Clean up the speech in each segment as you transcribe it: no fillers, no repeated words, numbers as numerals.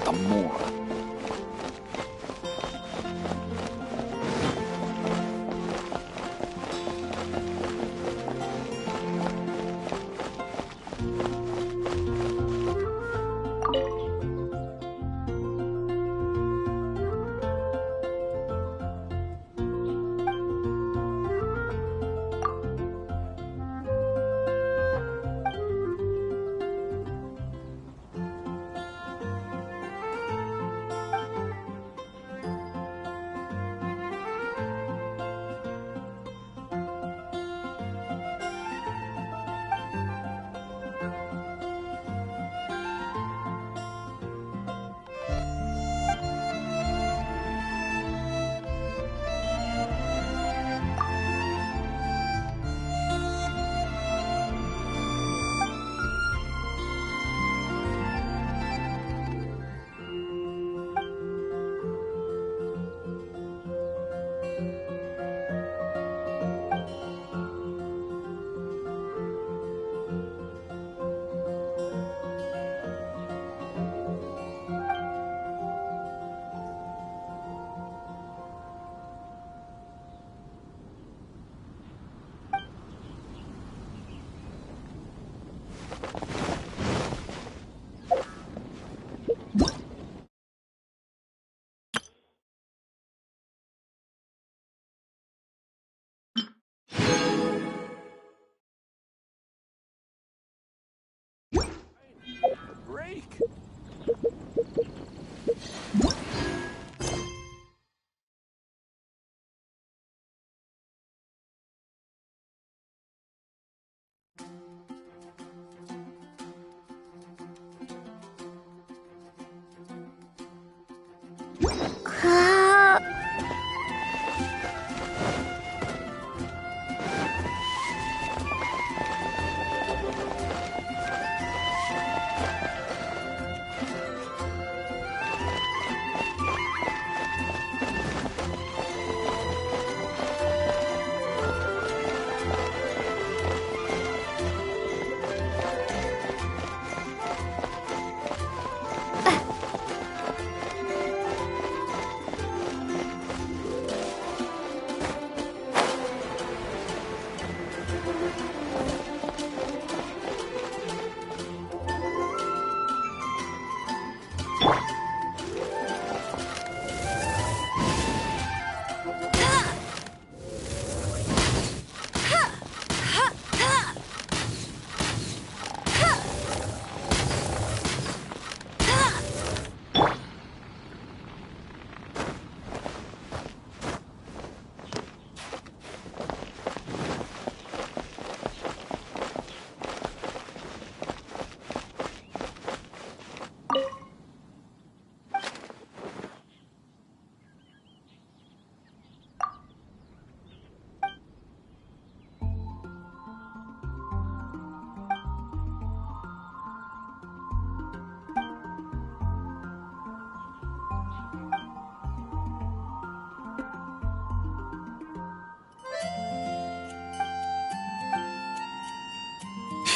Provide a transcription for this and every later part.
Nakamura. Break!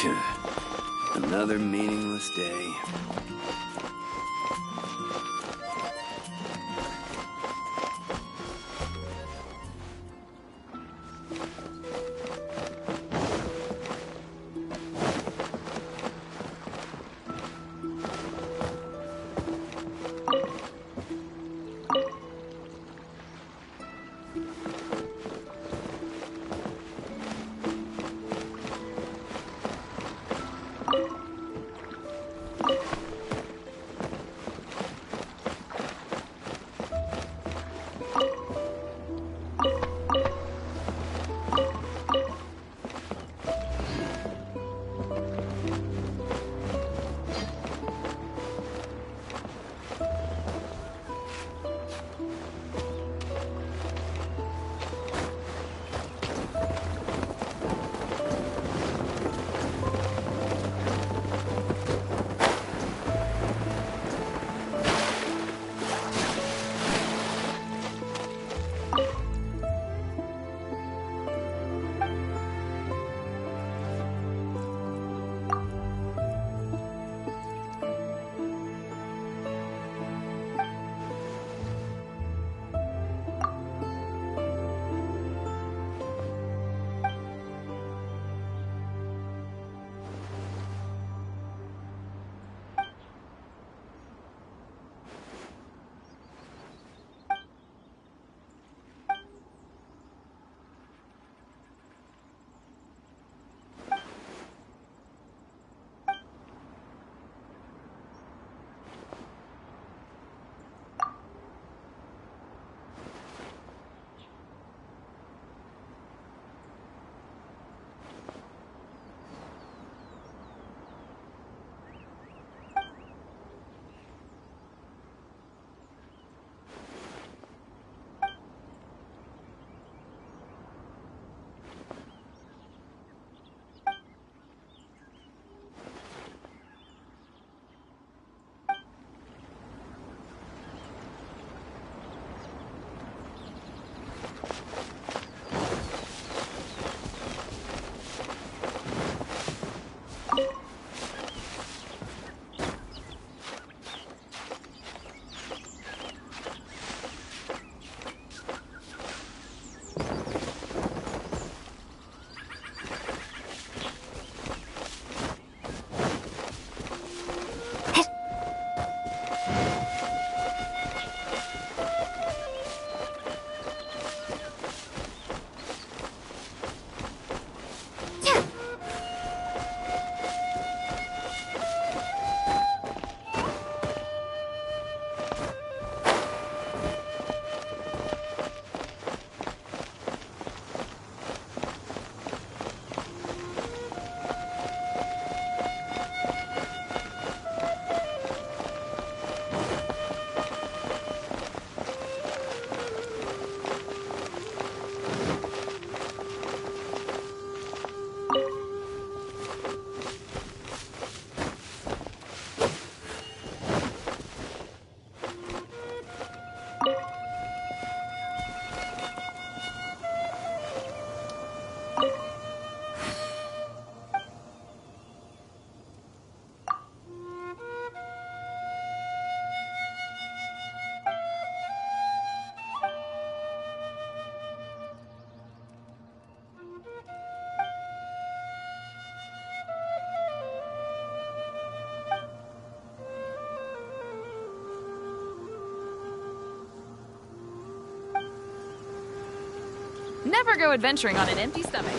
Phew. Another meaningless day. Never go adventuring on an empty stomach.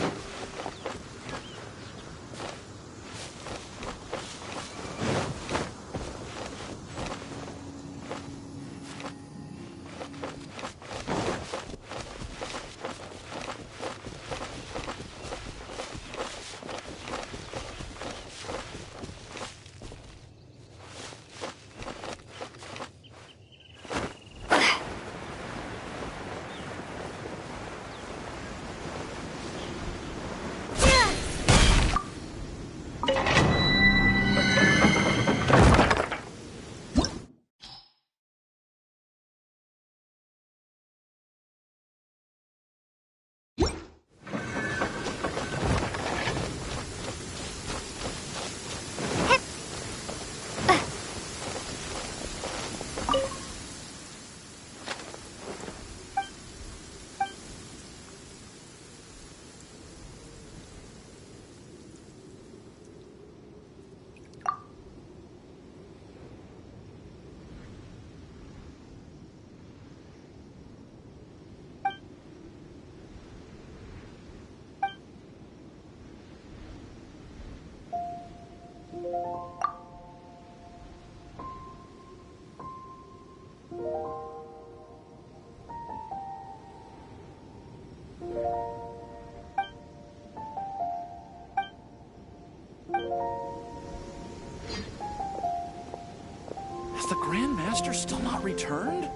Has the Grand Master still not returned?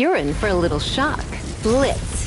You're in for a little shock. Blitz.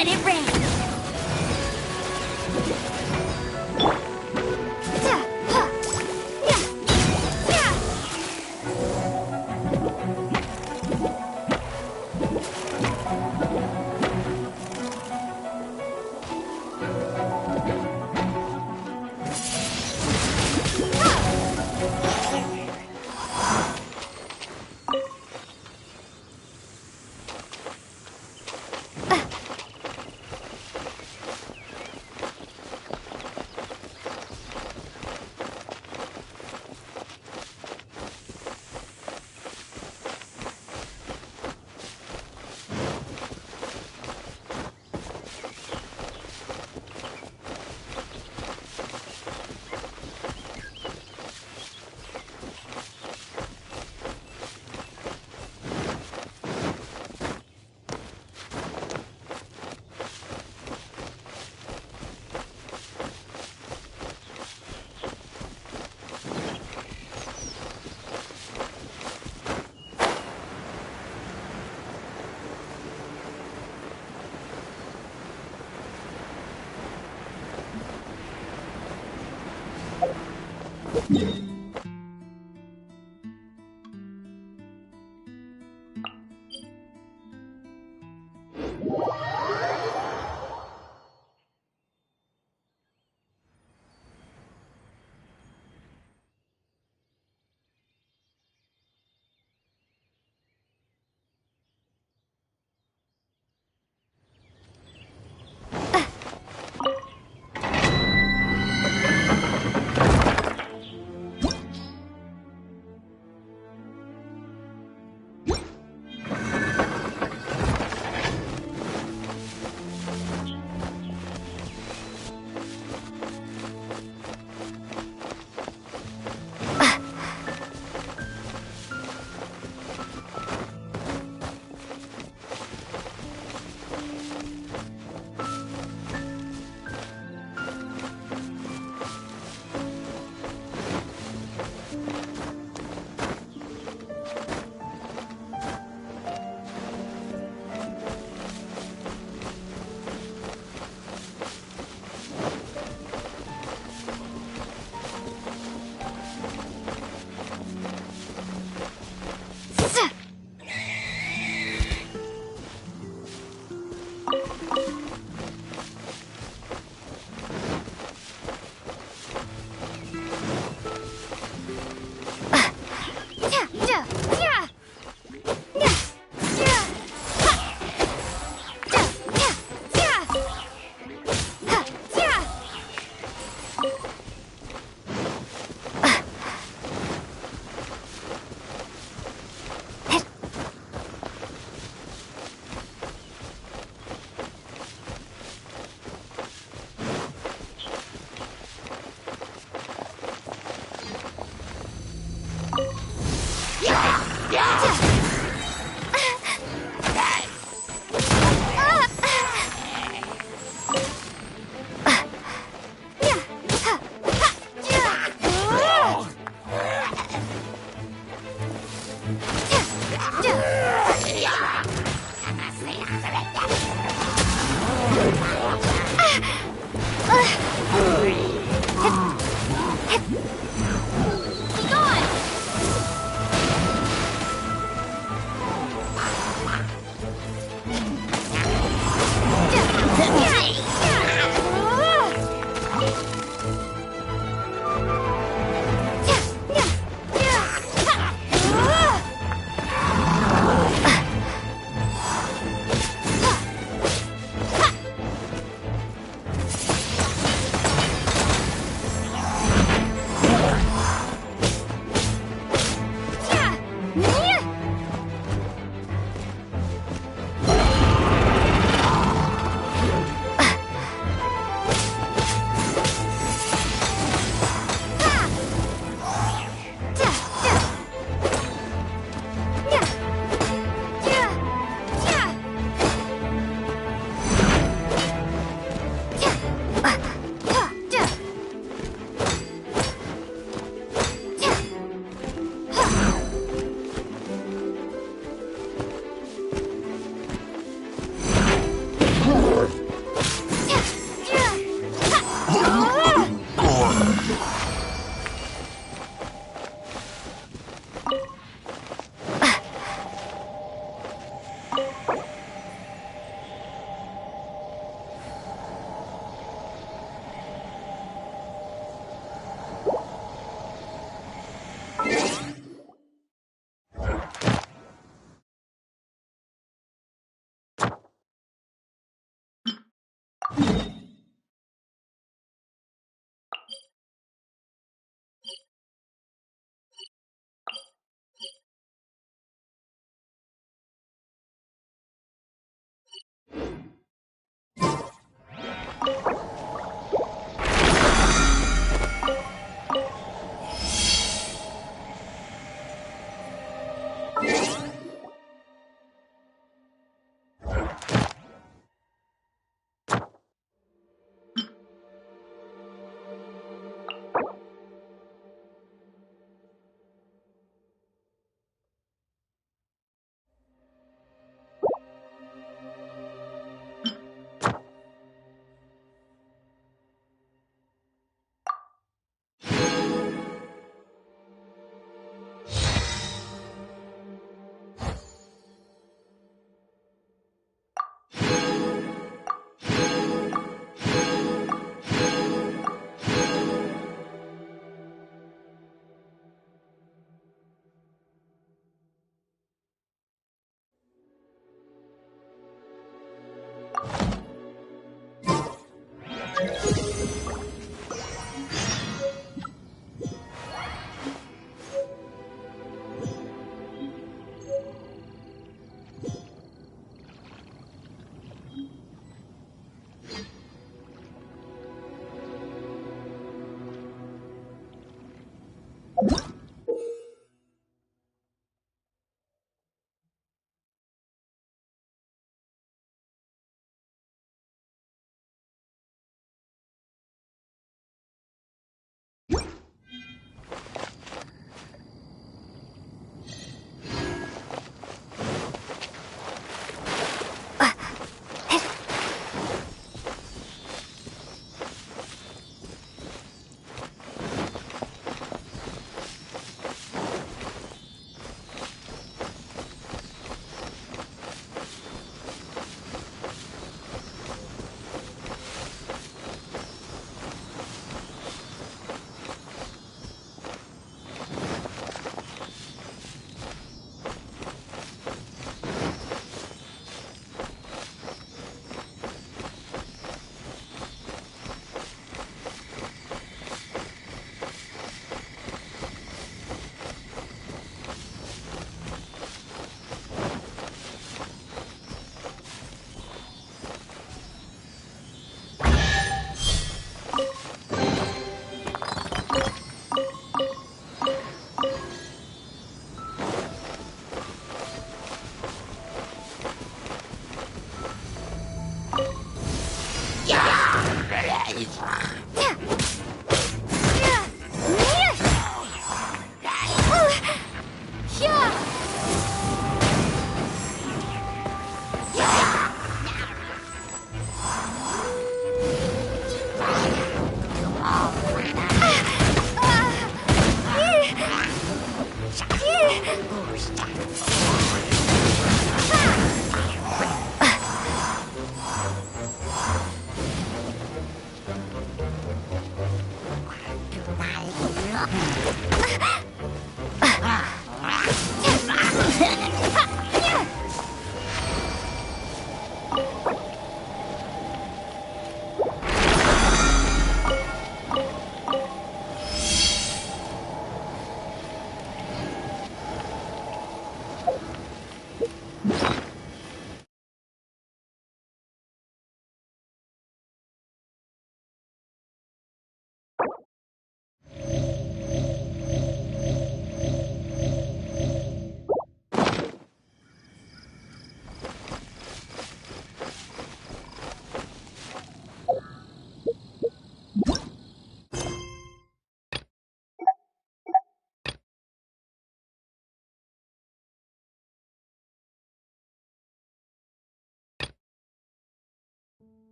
Let it rain!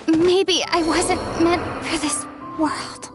Maybe I wasn't meant for this world.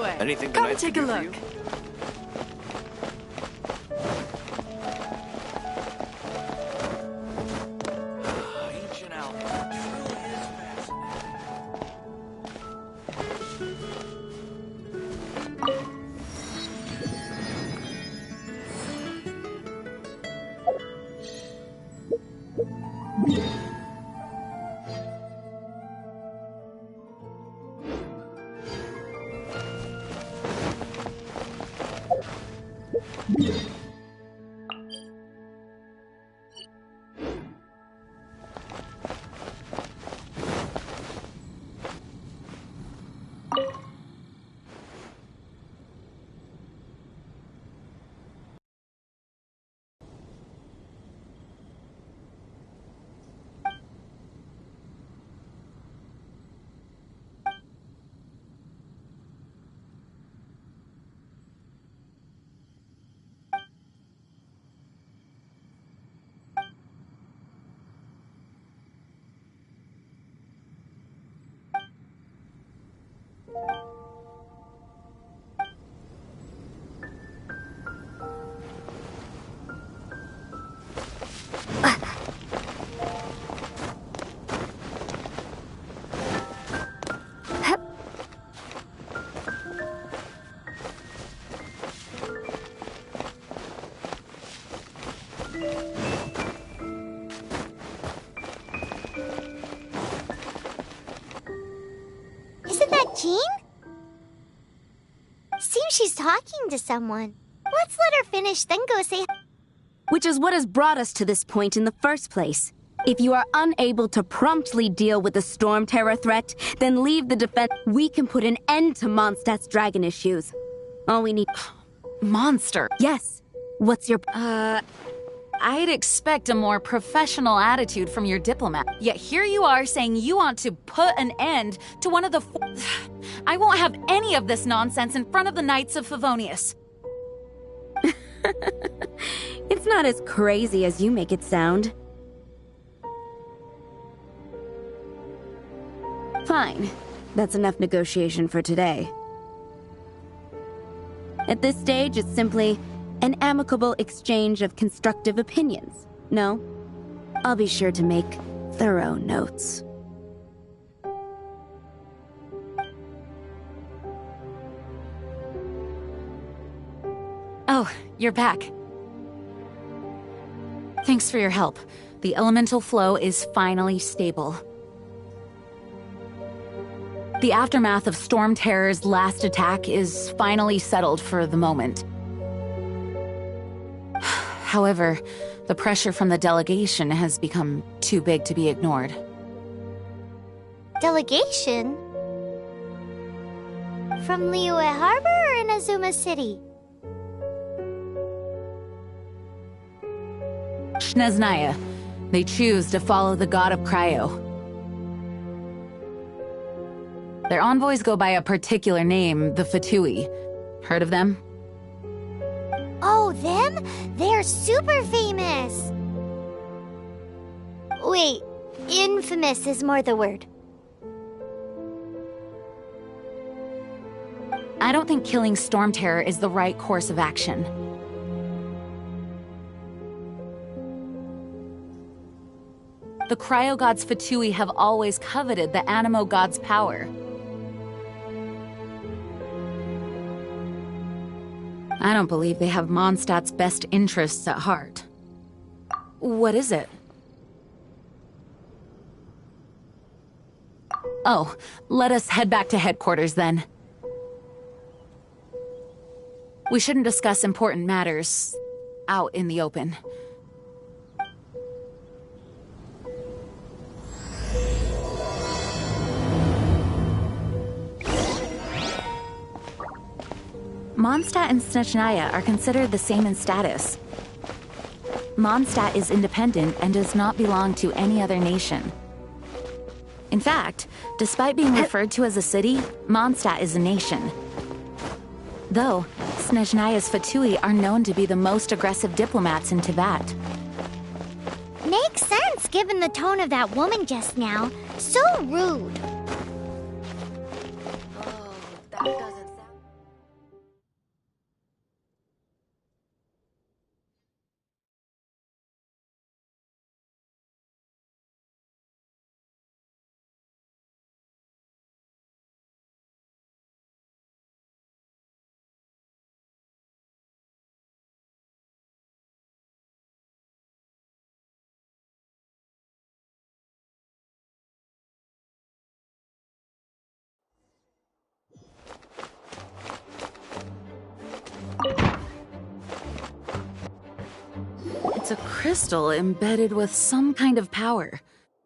way. Anything the Come Knights take can a do for look. you? Ancient Alpha truly is fascinating. Isn't that Jean? Seems she's talking to someone. Let's let her finish, then go say. Which is what has brought us to this point in the first place. If you are unable to promptly deal with the Storm Terror threat, then leave the defense. We can put an end to Mondstadt's dragon issues. All we need... Monster. Yes. What's your... I'd expect a more professional attitude from your diplomat. Yet here you are saying you want to put an end to one of the... I won't have any of this nonsense in front of the Knights of Favonius. It's not as crazy as you make it sound. Fine. That's enough negotiation for today. At this stage, it's simply an amicable exchange of constructive opinions. No? I'll be sure to make thorough notes. Oh, you're back. Thanks for your help. The elemental flow is finally stable. The aftermath of Storm Terror's last attack is finally settled for the moment. However, the pressure from the delegation has become too big to be ignored. Delegation? From Liyue Harbor or in Azuma City? Snezhnaya. They choose to follow the god of Cryo. Their envoys go by a particular name, the Fatui. Heard of them? Oh, them? They're super famous! Wait, infamous is more the word. I don't think killing Storm Terror is the right course of action. The Cryo God's Fatui have always coveted the Animo God's power. I don't believe they have Mondstadt's best interests at heart. What is it? Oh, let us head back to headquarters then. We shouldn't discuss important matters out in the open. Mondstadt and Snezhnaya are considered the same in status. Mondstadt is independent and does not belong to any other nation. In fact, despite being referred to as a city, Mondstadt is a nation. Though, Snezhnaya's Fatui are known to be the most aggressive diplomats in Tibet. Makes sense given the tone of that woman just now. So rude. Oh, that doesn't sound... It's a crystal embedded with some kind of power.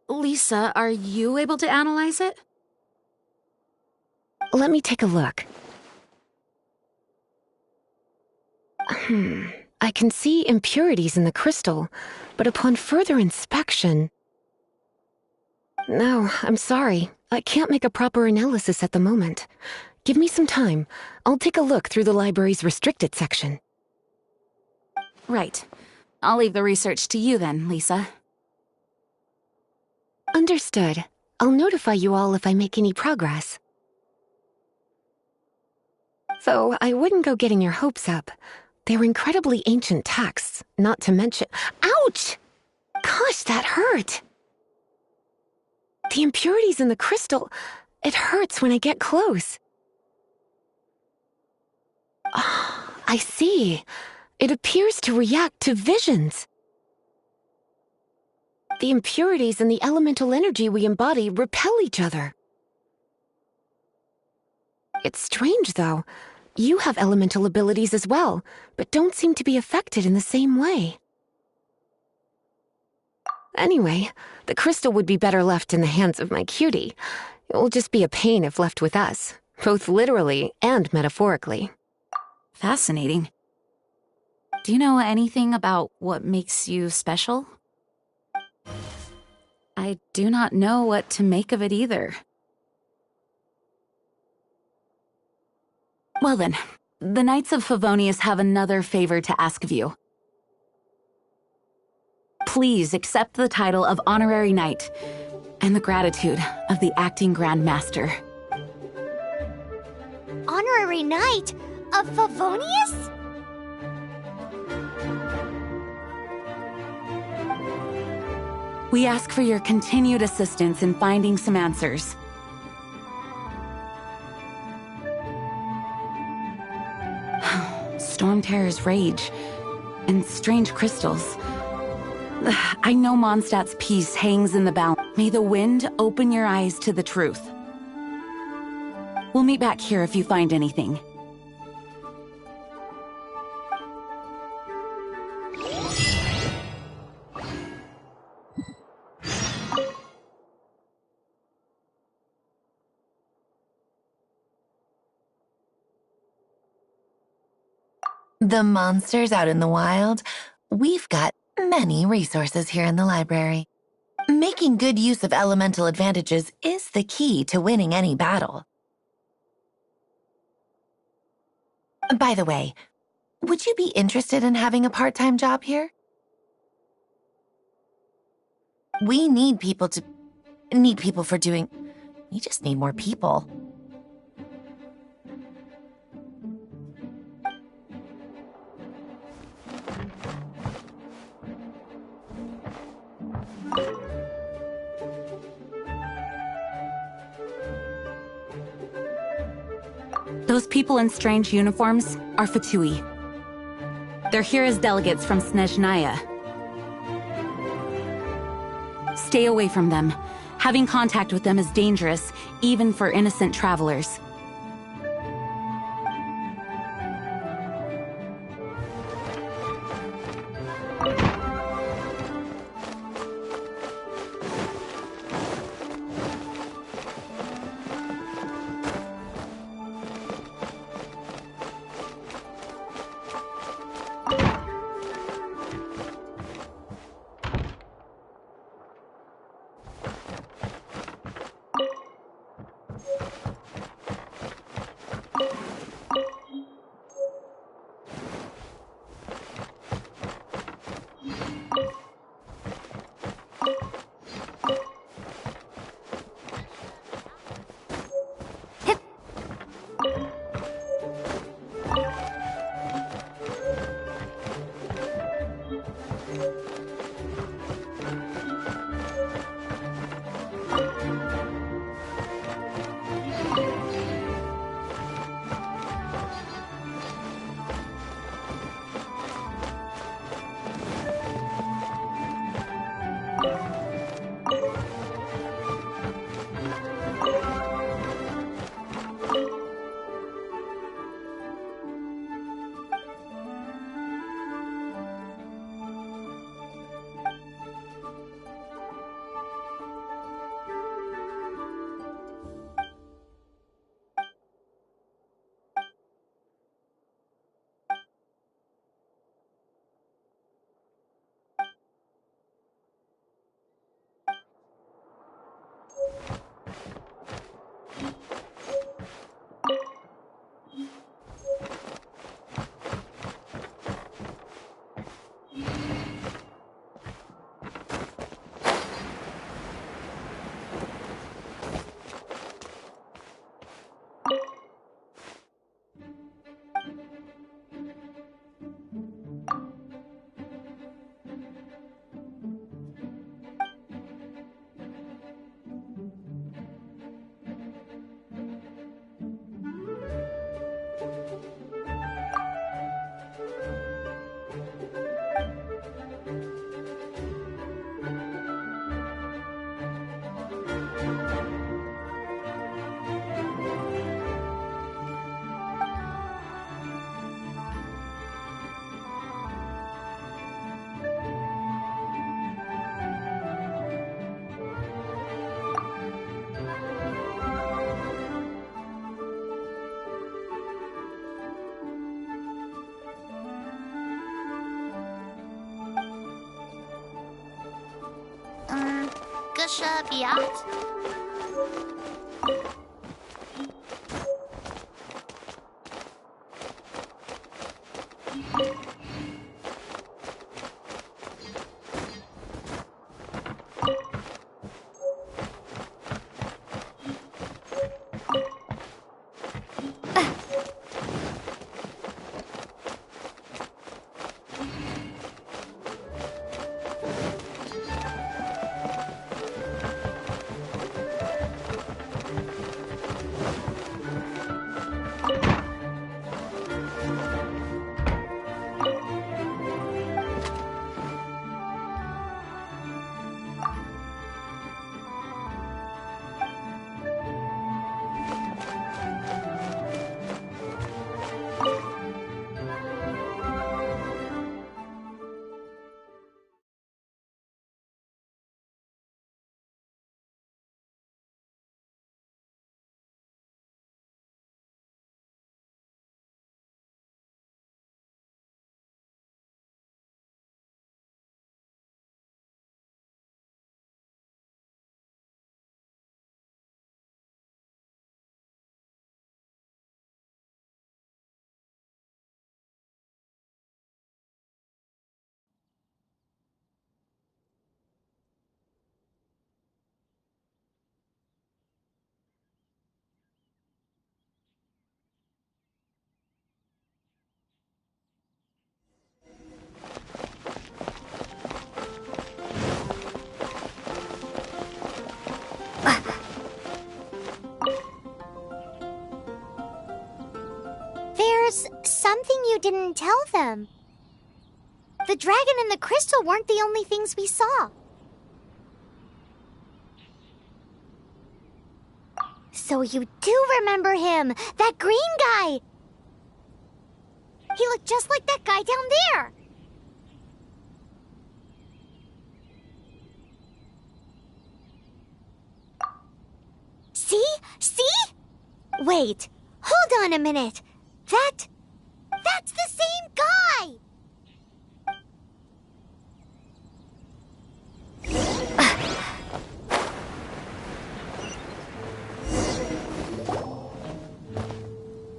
Lisa, are you able to analyze it? Let me take a look. I can see impurities in the crystal, but upon further inspection... No, I'm sorry. I can't make a proper analysis at the moment. Give me some time. I'll take a look through the library's restricted section. Right. I'll leave the research to you then, Lisa. Understood. I'll notify you all if I make any progress. Though I wouldn't go getting your hopes up. They're incredibly ancient texts, not to mention— Ouch! Gosh, that hurt! The impurities in the crystal— it hurts when I get close. Oh, I see. It appears to react to visions. The impurities and the elemental energy we embody repel each other. It's strange, though. You have elemental abilities as well, but don't seem to be affected in the same way. Anyway, the crystal would be better left in the hands of my cutie. It will just be a pain if left with us, both literally and metaphorically. Fascinating. Do you know anything about what makes you special? I do not know what to make of it either. Well then, the Knights of Favonius have another favor to ask of you. Please accept the title of Honorary Knight and the gratitude of the Acting Grand Master. Honorary Knight of Favonius? We ask for your continued assistance in finding some answers. Storm Terror's rage and strange crystals. I know Mondstadt's peace hangs in the balance. May the wind open your eyes to the truth. We'll meet back here if you find anything. The monsters out in the wild, we've got many resources here in the library. Making good use of elemental advantages is the key to winning any battle. By the way, would you be interested in having a part-time job here? We need people for doing... We just need more people. Those people in strange uniforms are Fatui. They're here as delegates from Snezhnaya. Stay away from them. Having contact with them is dangerous, even for innocent travelers. just be out? There's something you didn't tell them. The dragon and the crystal weren't the only things we saw. So you do remember him, that green guy. He looked just like that guy down there. See? See? Wait, hold on a minute. That's the same guy!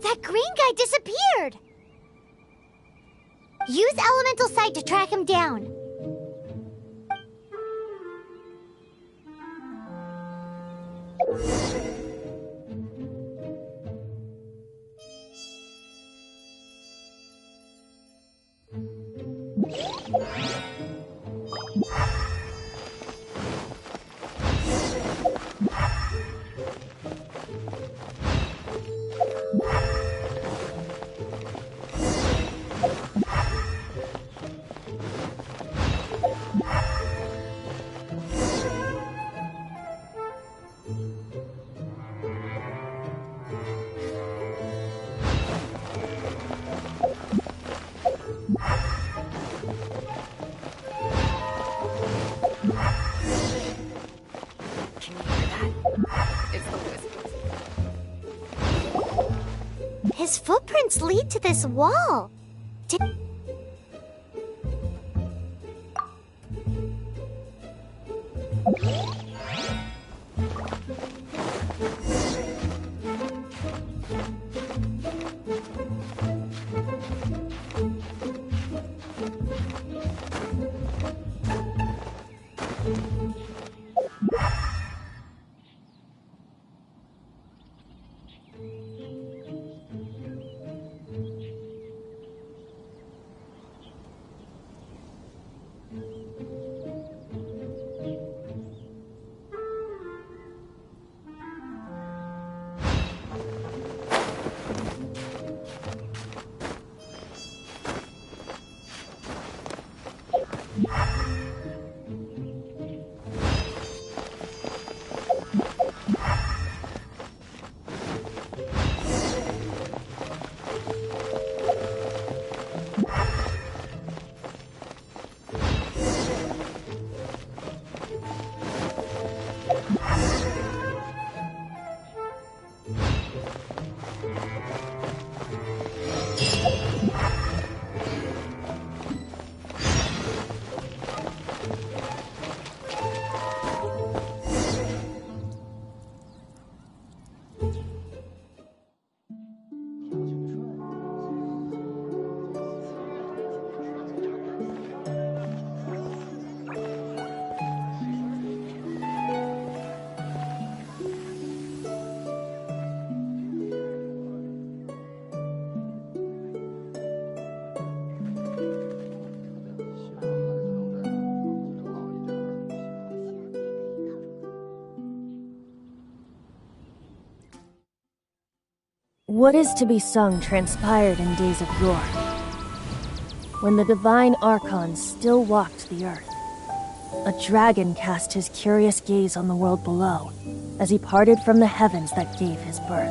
That green guy disappeared! Use Elemental Sight to track him down. His footprints lead to this wall. What is to be sung transpired in days of yore, when the divine archons still walked the earth. A dragon cast his curious gaze on the world below, as he parted from the heavens that gave his birth.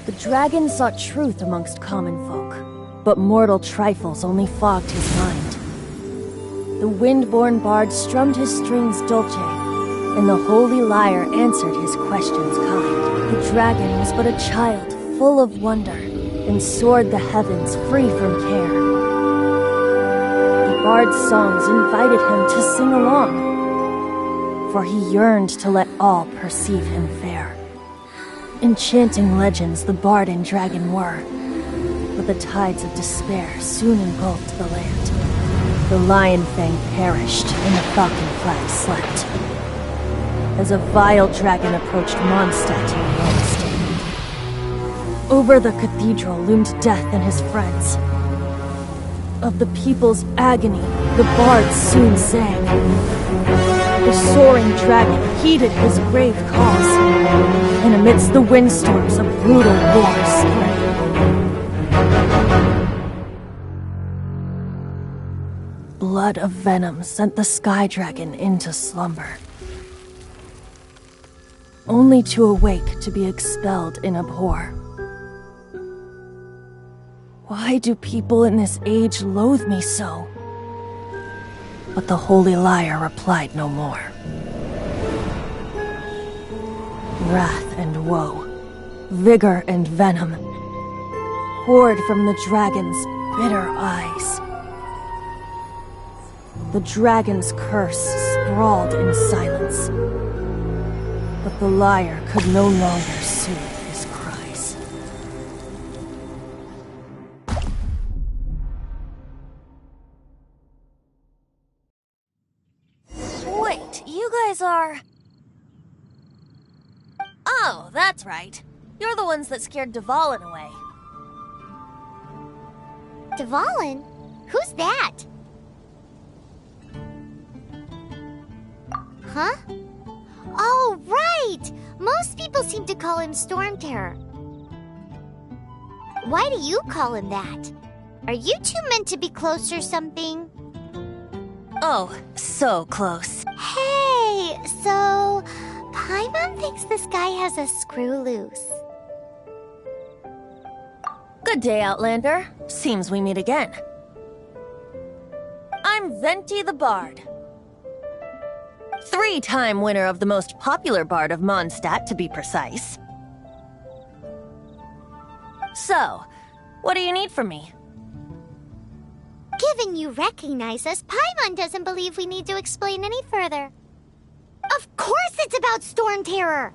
The dragon sought truth amongst common folk, but mortal trifles only fogged his mind. The wind-born bard strummed his strings dolce, and the holy lyre answered his questions kind. The dragon was but a child, full of wonder, and soared the heavens free from care. The bard's songs invited him to sing along, for he yearned to let all perceive him fair. Enchanting legends the bard and dragon were, but the tides of despair soon engulfed the land. The lion fang perished, and the falcon flag slept, as a vile dragon approached Mondstadt in Rome stand. Over the cathedral loomed death and his friends. Of the people's agony, the bard soon sang. The soaring dragon heeded his grave calls, and amidst the windstorms a brutal war spread. Blood of venom sent the sky dragon into slumber, only to awake to be expelled in abhor. Why do people in this age loathe me so? But the holy lyre replied no more. Wrath and woe, vigor and venom, poured from the dragon's bitter eyes. The dragon's curse sprawled in silence, but the lyre could no longer soothe his cries. Wait, you guys are... Oh, that's right. You're the ones that scared Dvalin away. Dvalin? Who's that? Huh? Oh, right! Most people seem to call him Storm Terror. Why do you call him that? Are you two meant to be close or something? Oh, so close. Hey, so... Paimon thinks this guy has a screw loose. Good day, Outlander. Seems we meet again. I'm Venti the Bard. 3-time winner of the most popular bard of Mondstadt, to be precise. So, what do you need from me? Given you recognize us, Paimon doesn't believe we need to explain any further. Of course it's about Storm Terror!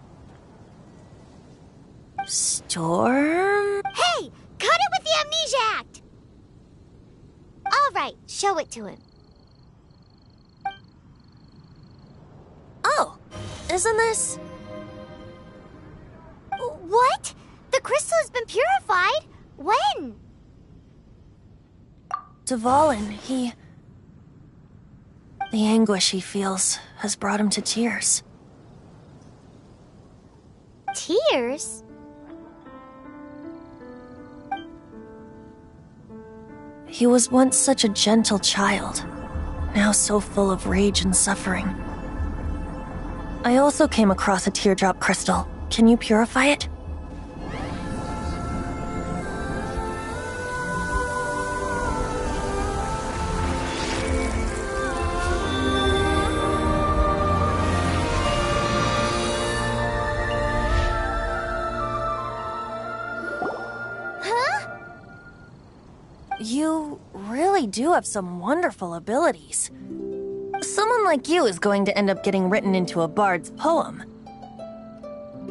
Storm? Hey! Cut it with the Amnesia Act! Alright, show it to him. Oh, isn't this... What? The crystal has been purified? When? Dvalin, the anguish he feels has brought him to tears. Tears? He was once such a gentle child, now so full of rage and suffering. I also came across a teardrop crystal. Can you purify it? You really do have some wonderful abilities. Someone like you is going to end up getting written into a bard's poem.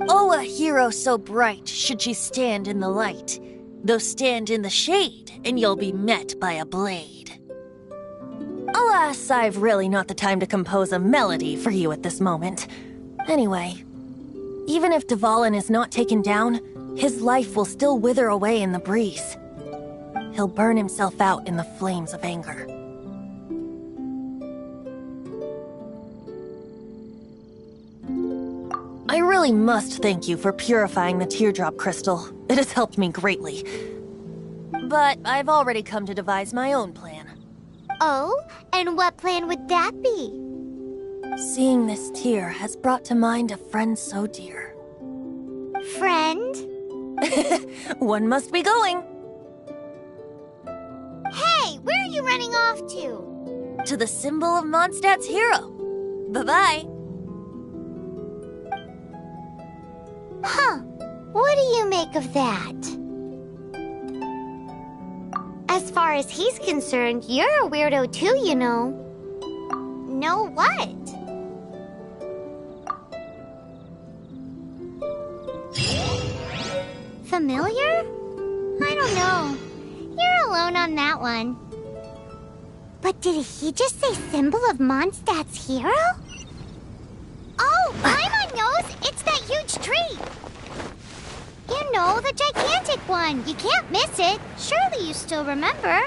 Oh, a hero so bright should she stand in the light, though stand in the shade, and you'll be met by a blade. Alas, I've really not the time to compose a melody for you at this moment. Anyway, even if Dvalin is not taken down, his life will still wither away in the breeze. He'll burn himself out in the flames of anger. I really must thank you for purifying the teardrop crystal. It has helped me greatly. But I've already come to devise my own plan. Oh? And what plan would that be? Seeing this tear has brought to mind a friend so dear. Friend? One must be going. Hey, where are you running off to? To the symbol of Mondstadt's hero. Bye-bye. Huh. What do you make of that? As far as he's concerned, you're a weirdo too, you know. Know what? Familiar? I don't know. You're alone on that one. But did he just say symbol of Mondstadt's hero? Oh, Paimon knows! It's that huge tree! You know, the gigantic one. You can't miss it. Surely you still remember.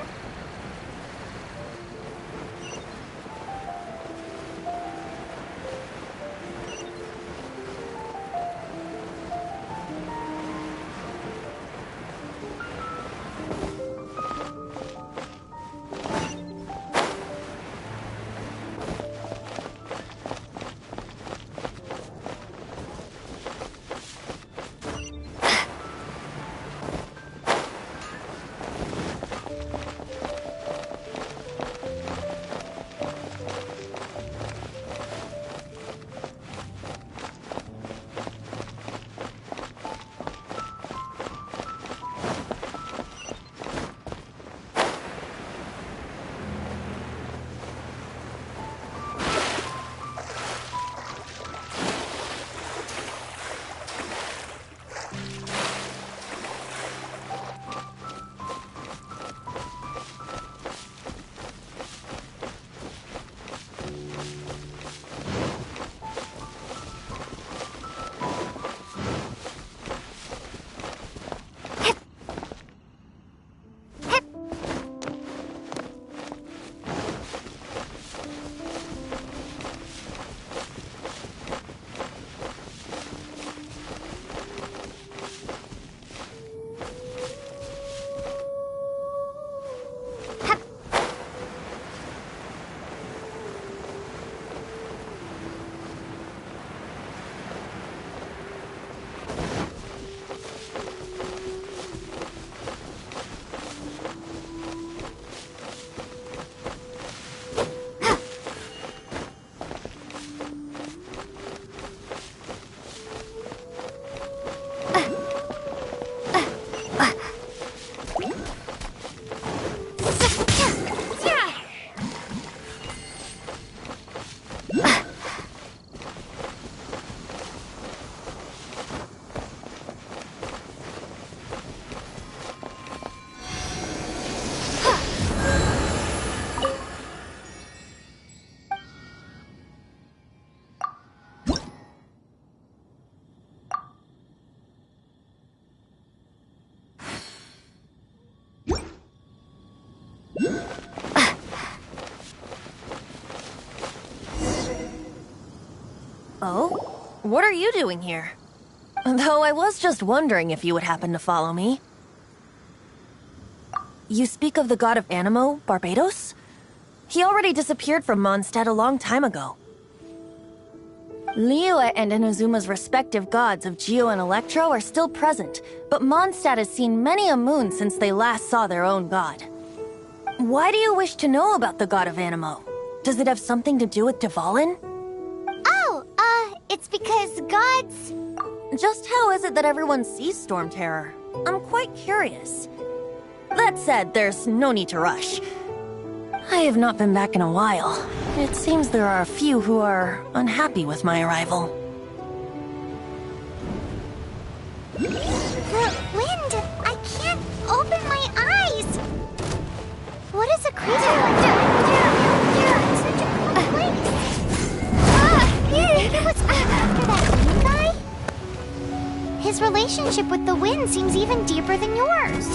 Oh? What are you doing here? Though I was just wondering if you would happen to follow me. You speak of the god of Animo, Barbados? He already disappeared from Mondstadt a long time ago. Liyue and Inazuma's respective gods of Geo and Electro are still present, but Mondstadt has seen many a moon since they last saw their own god. Why do you wish to know about the god of Animo? Does it have something to do with Dvalin? It's because gods... Just how is it that everyone sees Storm Terror? I'm quite curious. That said, there's no need to rush. I have not been back in a while. It seems there are a few who are unhappy with my arrival. The wind! I can't open my eyes! What is a creature? It's such a cool place! Maybe it was after that wind guy? His relationship with the wind seems even deeper than yours.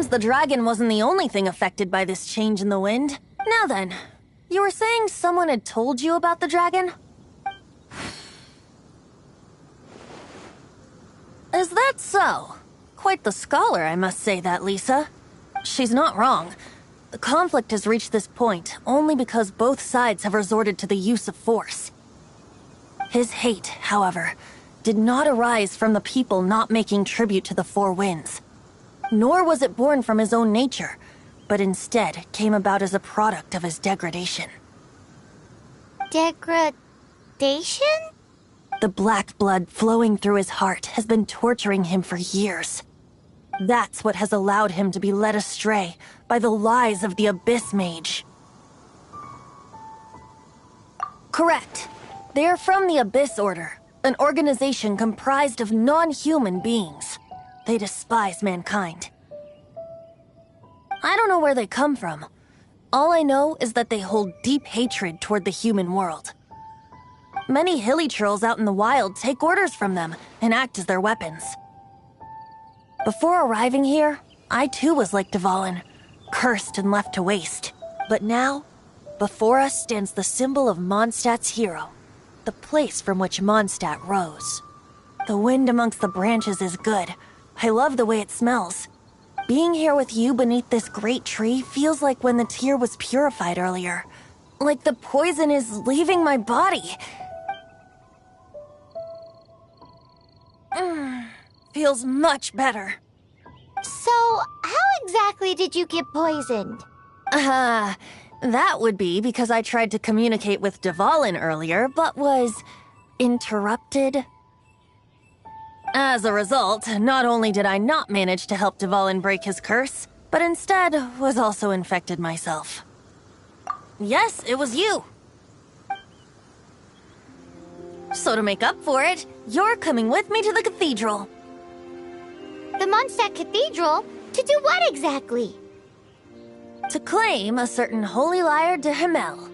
the dragon wasn't the only thing affected by this change in the wind. Now then, you were saying someone had told you about the dragon? Is that so? Quite the scholar, I must say that, Lisa. She's not wrong. The conflict has reached this point only because both sides have resorted to the use of force. His hate, however, did not arise from the people not making tribute to the Four Winds. Nor was it born from his own nature, but instead came about as a product of his degradation. Degradation? The black blood flowing through his heart has been torturing him for years. That's what has allowed him to be led astray by the lies of the Abyss Mage. Correct. They are from the Abyss Order, an organization comprised of non-human beings. They despise mankind. I don't know where they come from. All I know is that they hold deep hatred toward the human world. Many hilly trolls out in the wild take orders from them and act as their weapons. Before arriving here, I too was like Dvalin, cursed and left to waste. But now, before us stands the symbol of Mondstadt's hero, the place from which Mondstadt rose. The wind amongst the branches is good. I love the way it smells. Being here with you beneath this great tree feels like when the tear was purified earlier. Like the poison is leaving my body. Feels much better. So, how exactly did you get poisoned? That would be because I tried to communicate with Dvalin earlier, but was interrupted. As a result, not only did I not manage to help Dvalin break his curse, but instead was also infected myself. Yes, it was you. So to make up for it, you're coming with me to the cathedral. The Mondstadt Cathedral? To do what exactly? To claim a certain holy lyre de Himmel.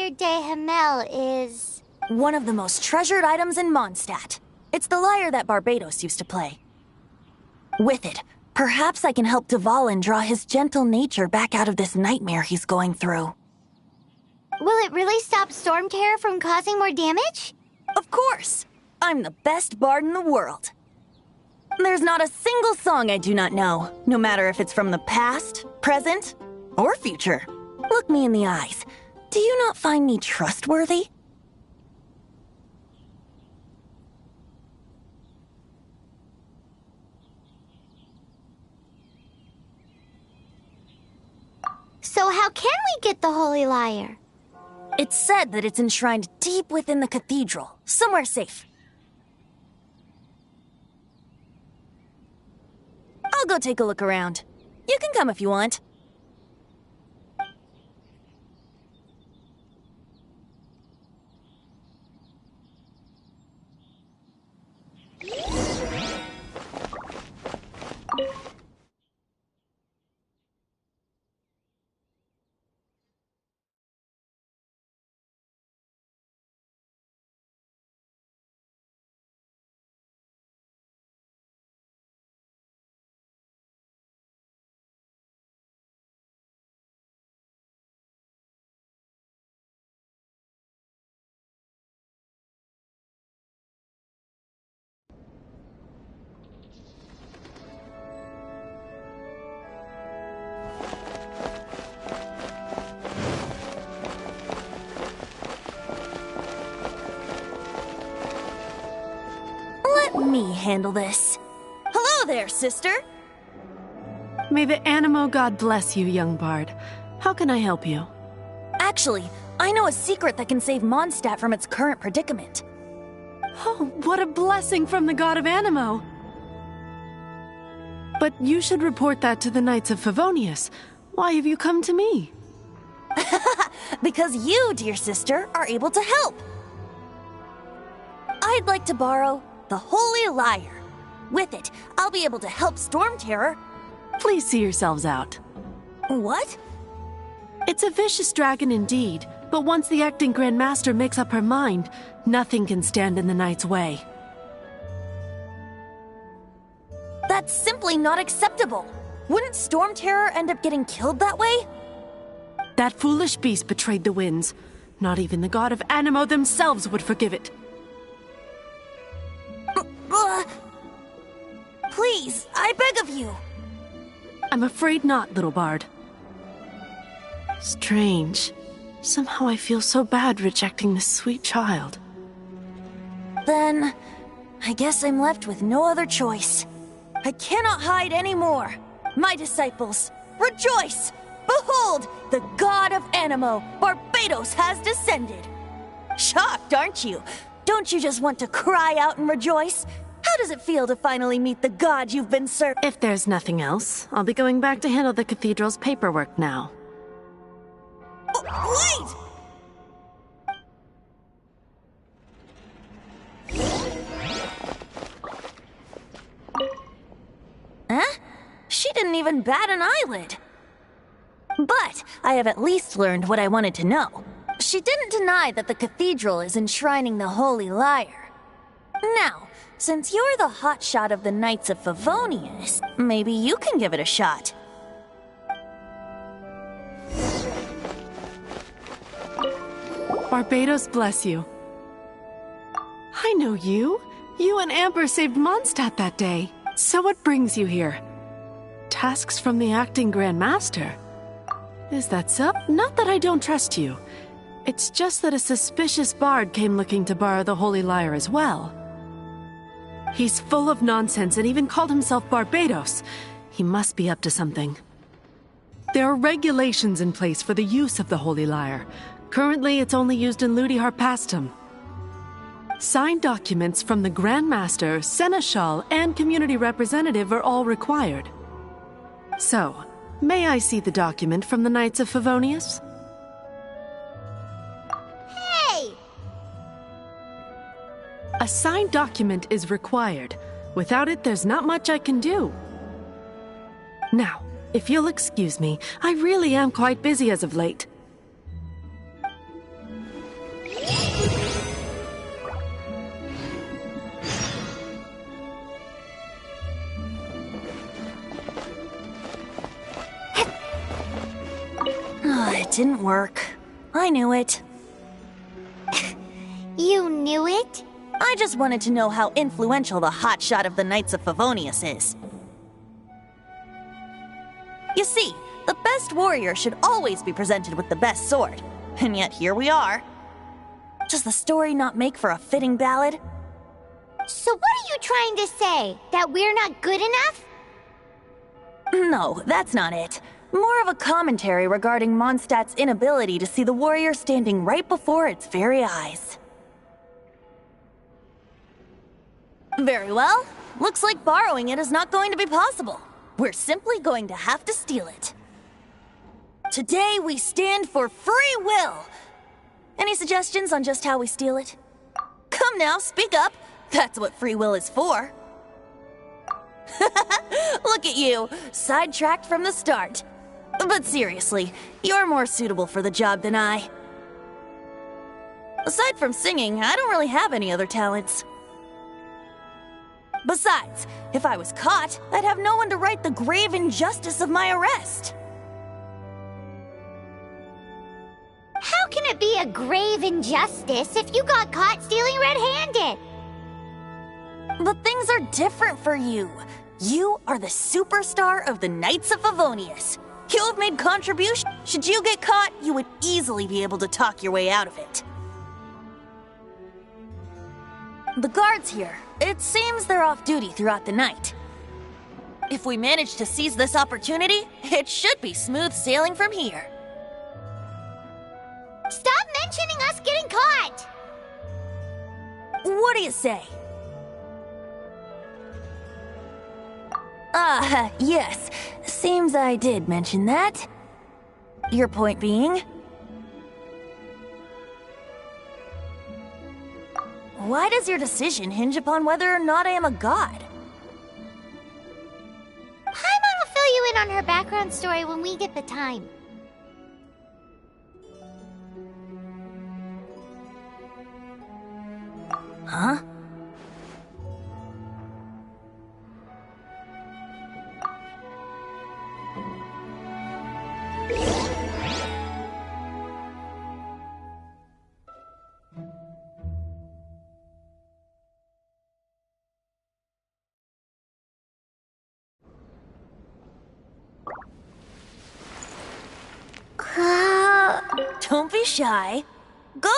Lyre de Hamel is... One of the most treasured items in Mondstadt. It's the lyre that Barbados used to play. With it, perhaps I can help Dvalin draw his gentle nature back out of this nightmare he's going through. Will it really stop Storm Terror from causing more damage? Of course! I'm the best bard in the world. There's not a single song I do not know, no matter if it's from the past, present, or future. Look me in the eyes. Do you not find me trustworthy? So how can we get the Holy Lyre? It's said that it's enshrined deep within the cathedral, somewhere safe. I'll go take a look around. You can come if you want. Let me handle this. Hello there, sister! May the Animo God bless you, young bard. How can I help you? Actually, I know a secret that can save Mondstadt from its current predicament. Oh, what a blessing from the god of Animo! But you should report that to the Knights of Favonius. Why have you come to me? Because you, dear sister, are able to help. I'd like to borrow the Holy Lyre. With it, I'll be able to help Storm Terror. Please see yourselves out. What? It's a vicious dragon indeed, but once the acting Grand Master makes up her mind, nothing can stand in the Knight's way. That's simply not acceptable. Wouldn't Storm Terror end up getting killed that way? That foolish beast betrayed the winds. Not even the god of Animo themselves would forgive it. Please, I beg of you. I'm afraid not, little bard. Strange. Somehow I feel so bad rejecting this sweet child. Then, I guess I'm left with no other choice. I cannot hide anymore. My disciples, rejoice! Behold, the god of Animo, Barbados, has descended. Shocked, aren't you? Don't you just want to cry out and rejoice? How does it feel to finally meet the god you've been serving? If there's nothing else, I'll be going back to handle the cathedral's paperwork now. Wait! Huh? She didn't even bat an eyelid. But I have at least learned what I wanted to know. She didn't deny that the cathedral is enshrining the Holy Lyre. Now, since you're the hotshot of the Knights of Favonius, maybe you can give it a shot. Barbados bless you. I know you. You and Amber saved Mondstadt that day. So what brings you here? Tasks from the acting Grand Master? Is that so? Not that I don't trust you. It's just that a suspicious bard came looking to borrow the Holy Lyre as well. He's full of nonsense and even called himself Barbados. He must be up to something. There are regulations in place for the use of the Holy Lyre. Currently, it's only used in Ludi Harpastum. Signed documents from the Grand Master, Seneschal, and Community Representative are all required. So, may I see the document from the Knights of Favonius? Hey! A signed document is required. Without it, there's not much I can do. Now, if you'll excuse me, I really am quite busy as of late. didn't work. I knew it. You knew it? I just wanted to know how influential the hotshot of the Knights of Favonius is. You see, the best warrior should always be presented with the best sword. And yet here we are. Does the story not make for a fitting ballad? So what are you trying to say? That we're not good enough? No, that's not it. More of a commentary regarding Mondstadt's inability to see the warrior standing right before its very eyes. Very well. Looks like borrowing it is not going to be possible. We're simply going to have to steal it. Today we stand for free will. Any suggestions on just how we steal it? Come now, speak up. That's what free will is for. Look at you, sidetracked from the start. But seriously, you're more suitable for the job than I. Aside from singing, I don't really have any other talents. Besides, if I was caught, I'd have no one to right the grave injustice of my arrest. How can it be a grave injustice if you got caught stealing red-handed? But things are different for you. You are the superstar of the Knights of Favonius. You have made contributions. Should you get caught, you would easily be able to talk your way out of it. The guards here, it seems they're off duty throughout the night. If we manage to seize this opportunity, it should be smooth sailing from here. Stop mentioning us getting caught! What do you say? Yes. Seems I did mention that. Your point being? Why does your decision hinge upon whether or not I am a god? Paimon will fill you in on her background story when we get the time. Huh? Don't be shy. Go!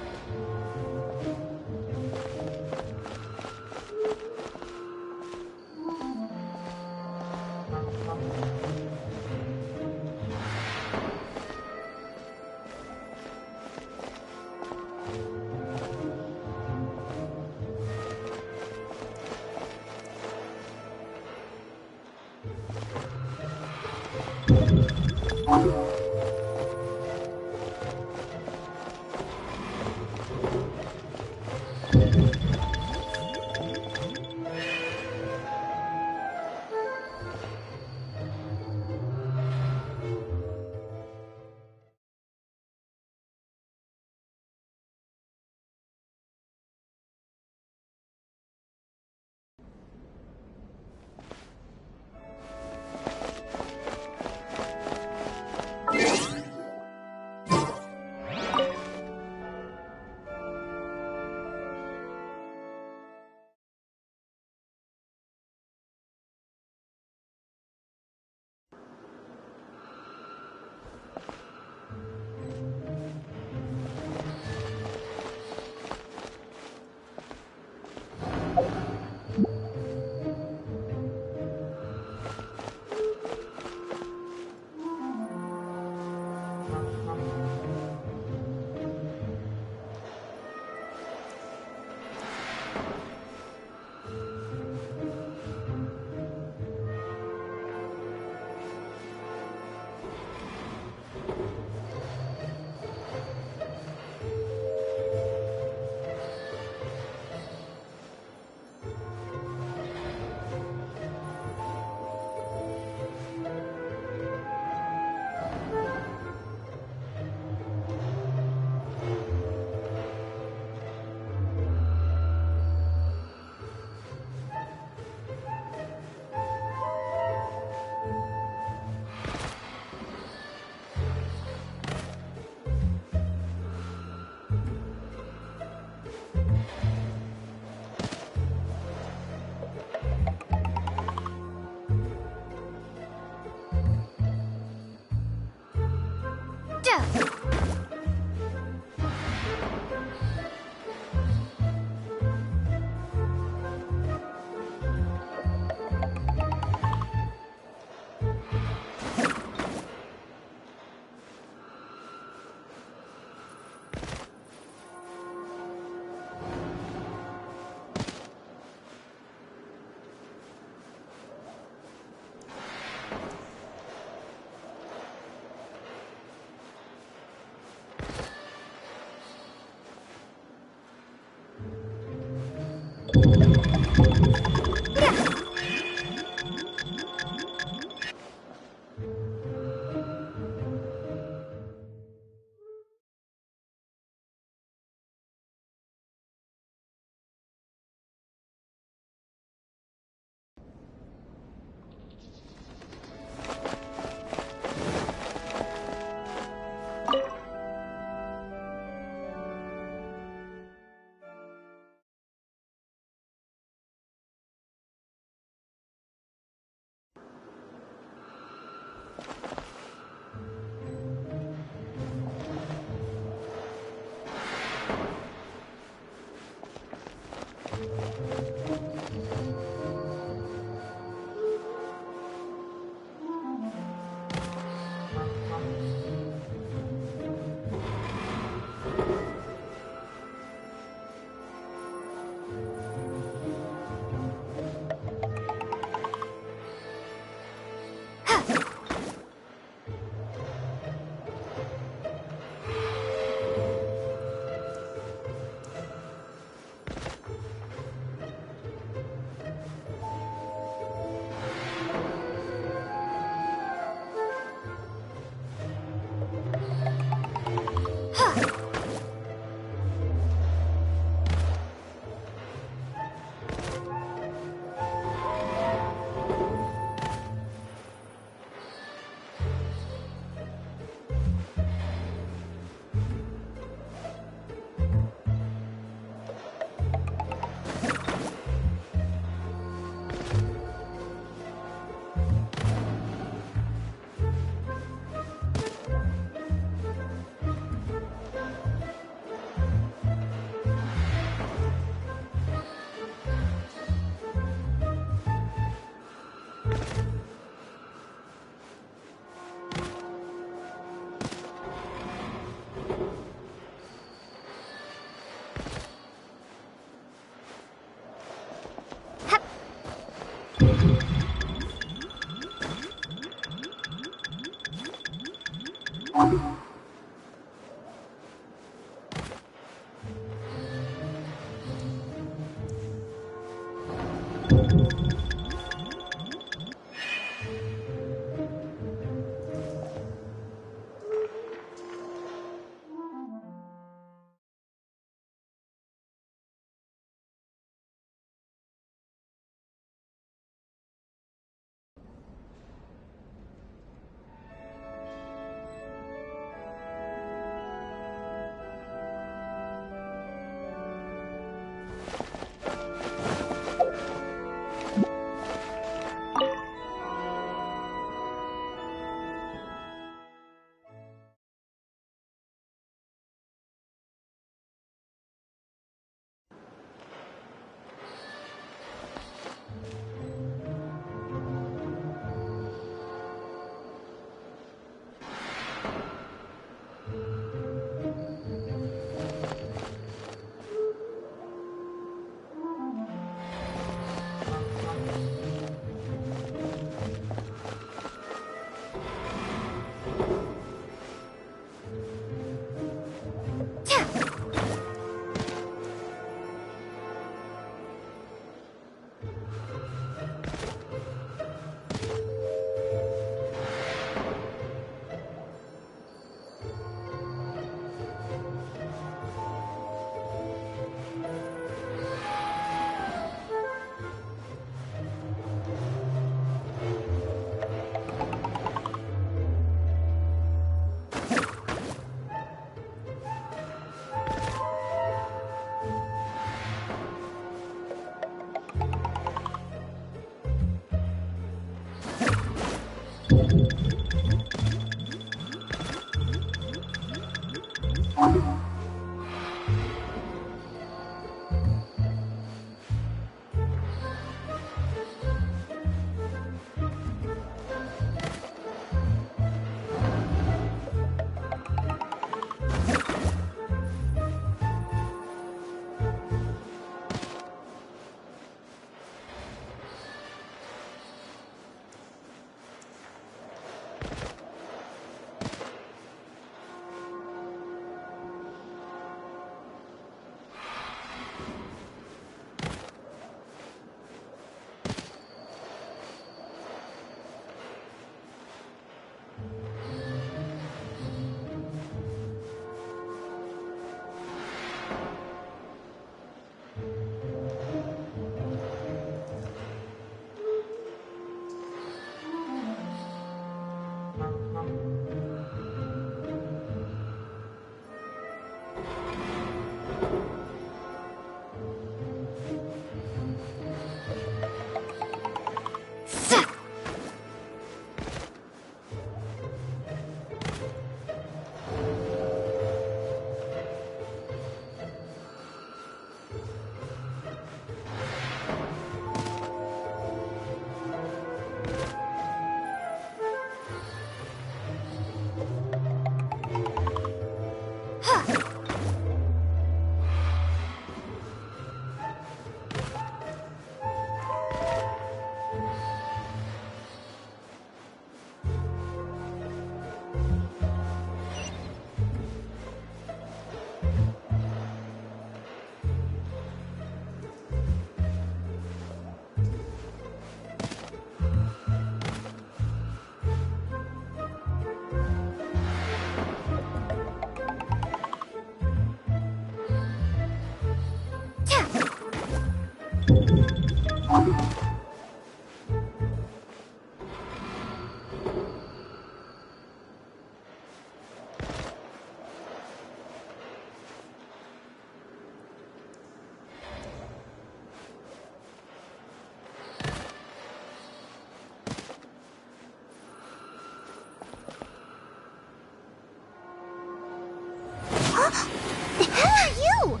Who are you?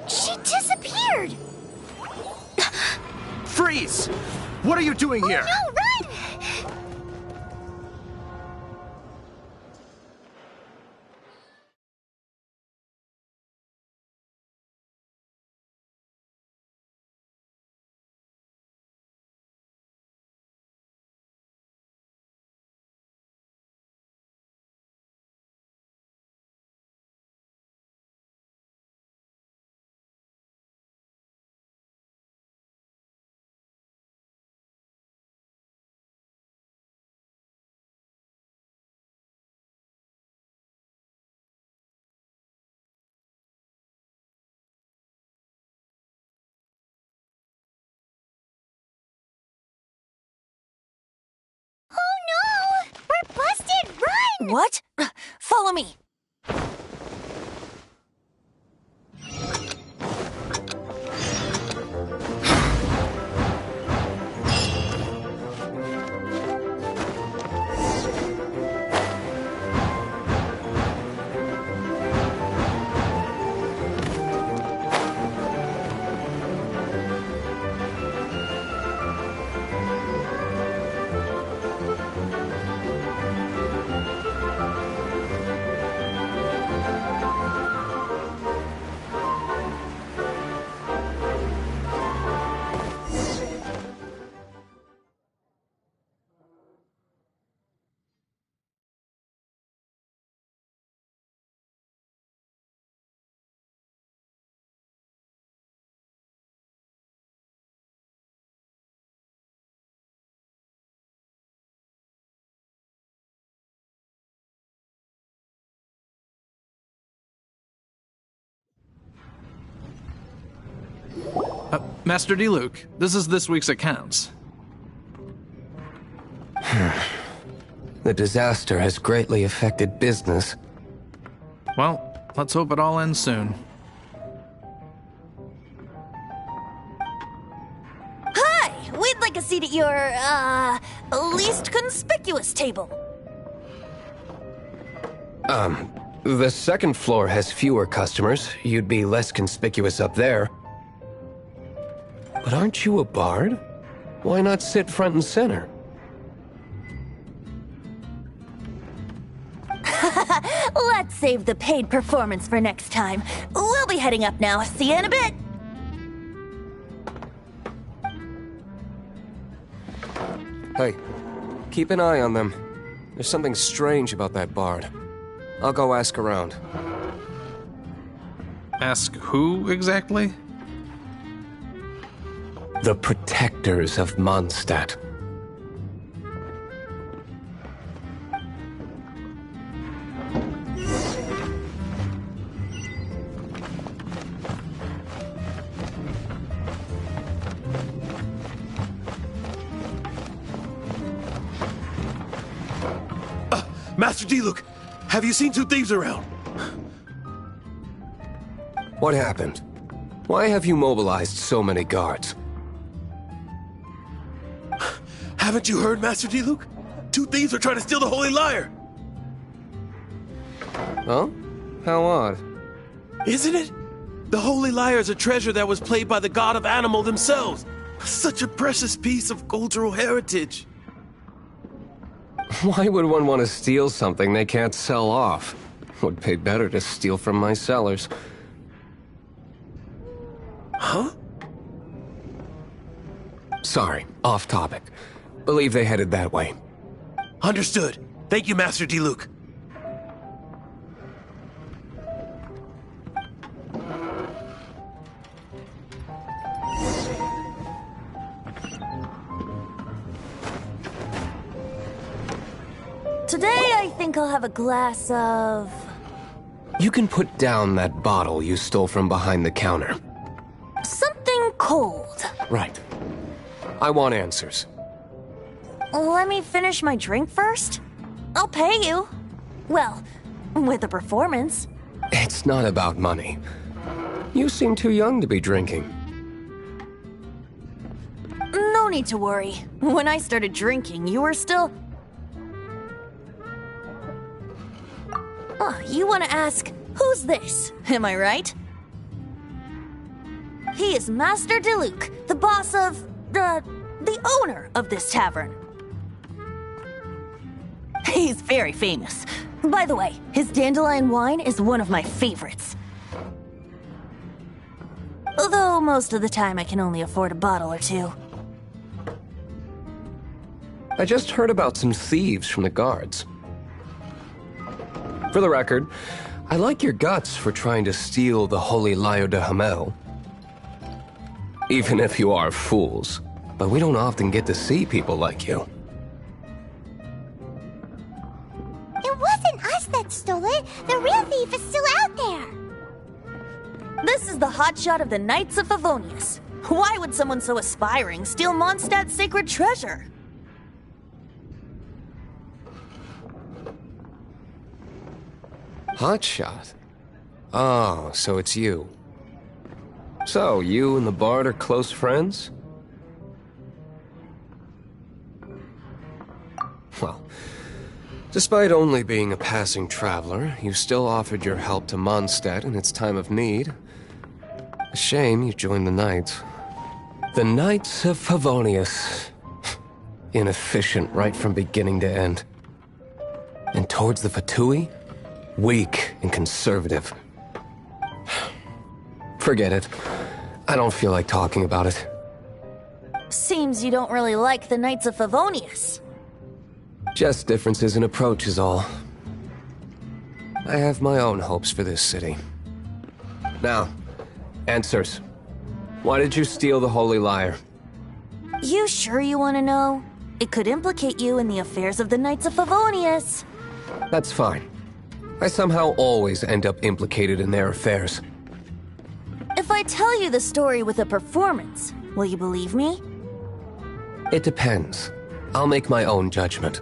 She disappeared! Freeze! What are you doing here? No, What? Follow me. Master D. Luke, this is this week's accounts. The disaster has greatly affected business. Well, let's hope it all ends soon. Hi! We'd like a seat at your, least conspicuous table. The second floor has fewer customers. You'd be less conspicuous up there. But aren't you a bard? Why not sit front and center? Let's save the paid performance for next time. We'll be heading up now. See you in a bit. Hey, keep an eye on them. There's something strange about that bard. I'll go ask around. Ask who exactly? The protectors of Mondstadt. Master D-Luke, have you seen two thieves around? What happened? Why have you mobilized so many guards? Haven't you heard, Master D-Luke? Two thieves are trying to steal the Holy Lyre! Huh? How odd. Isn't it? The Holy Lyre is a treasure that was played by the god of animal themselves. Such a precious piece of cultural heritage. Why would one want to steal something they can't sell off? Would pay better to steal from my sellers. Huh? Sorry, off topic. Believe they headed that way. Understood. Thank you, Master D-Luke. Today, I think I'll have a glass of... You can put down that bottle you stole from behind the counter. something cold. Right. I want answers. Let me finish my drink first. I'll pay you. Well, with a performance. It's not about money. You seem too young to be drinking. No need to worry. When I started drinking, you were still... Oh, you want to ask, who's this? Am I right? He is Master DeLuke, the boss of... the owner of this tavern. He's very famous. By the way, his dandelion wine is one of my favorites. Although most of the time I can only afford a bottle or two. I just heard about some thieves from the guards. For the record, I like your guts for trying to steal the Holy Lyre de Hamel. Even if you are fools. But we don't often get to see people like you. It wasn't us that stole it. The real thief is still out there. This is the hotshot of the Knights of Favonius. Why would someone so aspiring steal Mondstadt's sacred treasure? Hotshot? Oh, so it's you. So, you and the Bard are close friends? Well, despite only being a passing traveler, you still offered your help to Mondstadt in its time of need. A shame you joined the Knights. The Knights of Favonius. Inefficient right from beginning to end. And towards the Fatui? Weak and conservative. Forget it. I don't feel like talking about it. Seems you don't really like the Knights of Favonius. Just differences in approach is all. I have my own hopes for this city. Now, answers. Why did you steal the Holy Lyre? You sure you want to know? It could implicate you in the affairs of the Knights of Favonius. That's fine. I somehow always end up implicated in their affairs. If I tell you the story with a performance, will you believe me? It depends. I'll make my own judgment.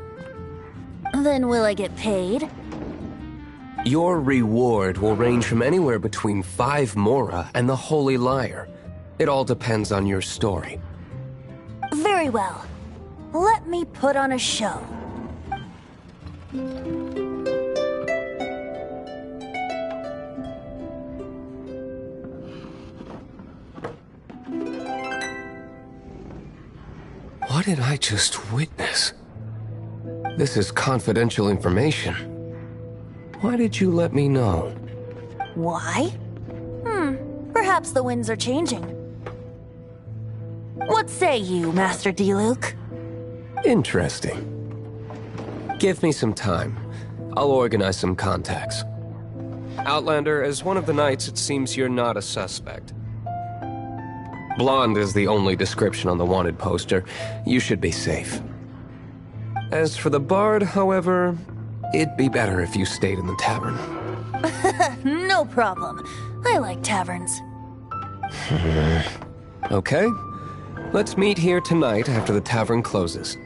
Then will I get paid? Your reward will range from anywhere between 5 Mora and the Holy Lyre. It all depends on your story. Very well. Let me put on a show. What did I just witness? This is confidential information. Why did you let me know? Why? Perhaps the winds are changing. What say you, Master D-Luke? Interesting. Give me some time. I'll organize some contacts. Outlander, as one of the Knights, it seems you're not a suspect. Blonde is the only description on the wanted poster. You should be safe. As for the Bard, however, it'd be better if you stayed in the tavern. No problem. I like taverns. Okay. Let's meet here tonight after the tavern closes.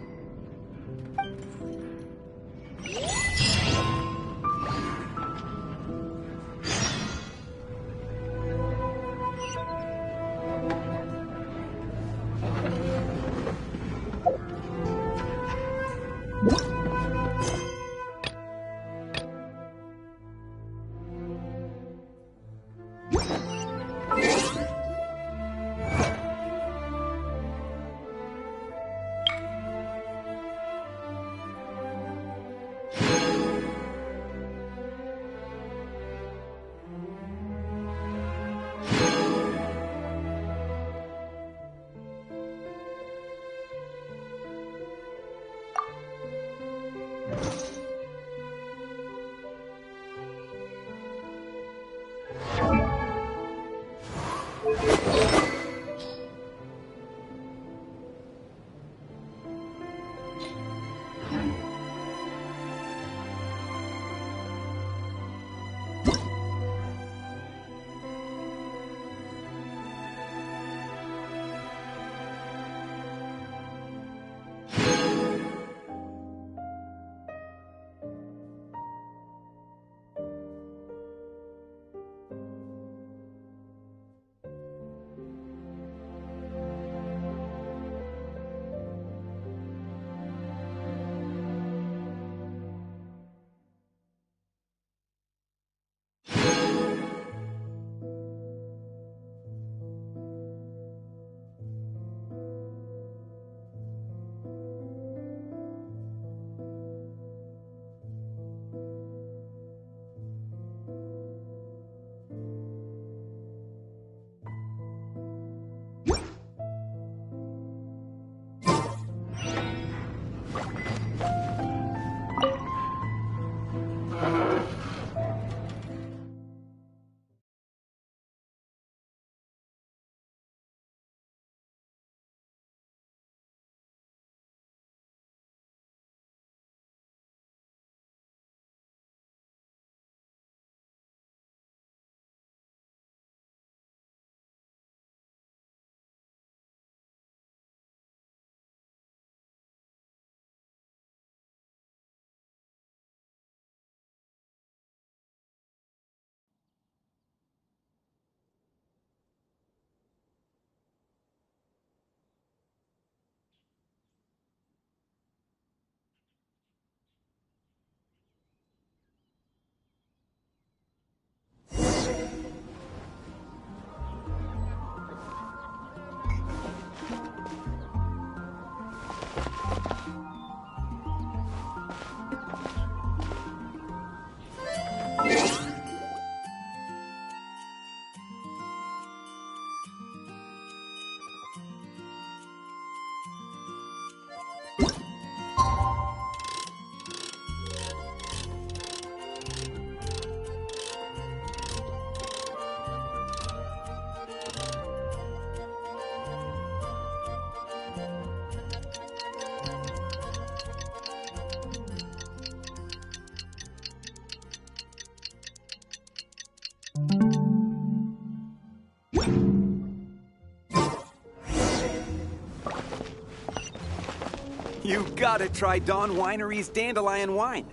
You gotta try Dawn Winery's Dandelion Wine.